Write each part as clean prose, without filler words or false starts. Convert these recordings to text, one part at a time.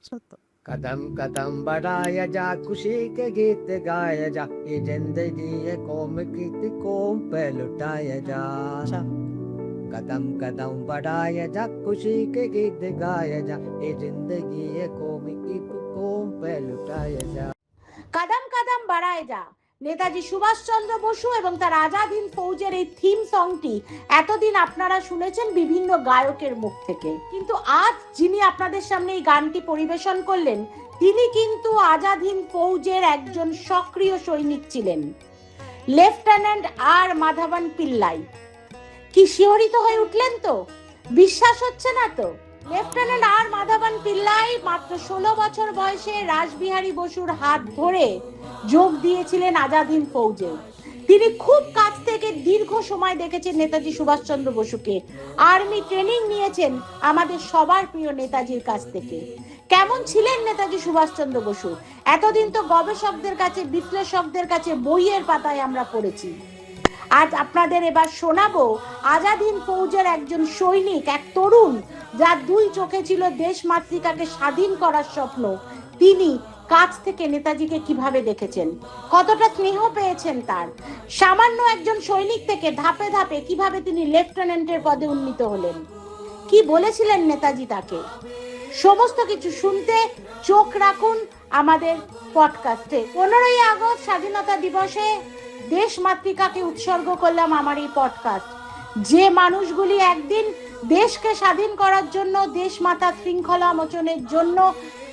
कदम कदम बढ़ाया जा, खुशी के गीत गाया जा, ये जिंदगी है कौम की कौम पे लुटाया जा। कदम कदम बढ़ाया जा, खुशी के गीत गाया जा, ये जिंदगी है कौम की कौम पे लुटाया जा। कदम कदम बढ़ाया जा নেতাজি সুভাষচন্দ্র বসু এবং তার আজাদ হিন্দ ফৌজের এই থিম সংটি এতদিন আপনারা শুনেছেন বিভিন্ন গায়কের মুখ থেকে, কিন্তু আজ যিনি আপনাদের সামনে এই গানটি পরিবেশন করলেন তিনি কিন্তু আজাদ হিন্দ ফৌজের একজন সক্রিয় সৈনিক ছিলেন, লেফটেন্যান্ট আর মাধবন পিল্লাই। কি শিহরিত হয়ে উঠলেন তো? বিশ্বাস হচ্ছে না তো? লেফটেন্যান্ট আর মাধবন পিল্লাই মাত্র 16 বছর বয়সে রাসবিহারী বসুর হাত ধরে যোগ দিয়েছিলেন আজাদ হিন্দ ফৌজে। তিনি খুব কাছ থেকে দীর্ঘ সময় দেখেছেন নেতাজি সুভাষচন্দ্র বসুকে, আর্মি ট্রেনিং নিয়েছেন আমাদের সবার প্রিয় নেতাজির কাছ থেকে। কেমন ছিলেন নেতাজি সুভাষচন্দ্র বসু এতদিন তো গবেষকদের কাছে, বিশ্লেষকদের কাছে বইয়ের পাতায় আমরা পড়েছি। আজ আপনাদের এবার শোনাবো আজাদ হিন্দ ফৌজের একজন সৈনিক, এক তরুণ যার দুই চোখে ছিল দেশ মাতৃকাকে স্বাধীন করার স্বপ্ন, তিনি কাছ থেকে নেতাজিকে কিভাবে দেখেছেন, কতটা স্নেহ পেয়েছেন তার। সামান্য একজন সৈনিক থেকে ধাপে ধাপে কিভাবে তিনি লেফটেন্যান্টের পদে উন্নীত হলেন, কি বলেছিলেন নেতাজি তাকে, সমস্ত কিছু শুনতে চোখ রাখুন আমাদের পডকাস্টে। 15ই আগস্ট স্বাধীনতা দিবসে দেশ মাতৃকাকে উৎসর্গ করলাম আমার এই পডকাস্ট। যে মানুষগুলি একদিন দেশকে স্বাধীন করার জন্য, দেশ মাতা শৃঙ্খলা মোচনের জন্য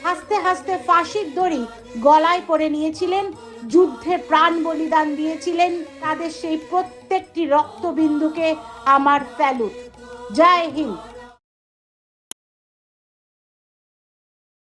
হাসতে হাসতে ফাঁসির দড়ি গলায় পরে নিয়েছিলেন, যুদ্ধে প্রাণ বলিদান দিয়েছিলেন, তাদের সেই প্রত্যেকটি রক্তবিন্দুকে আমার স্যালুট। জয় হিন্দ।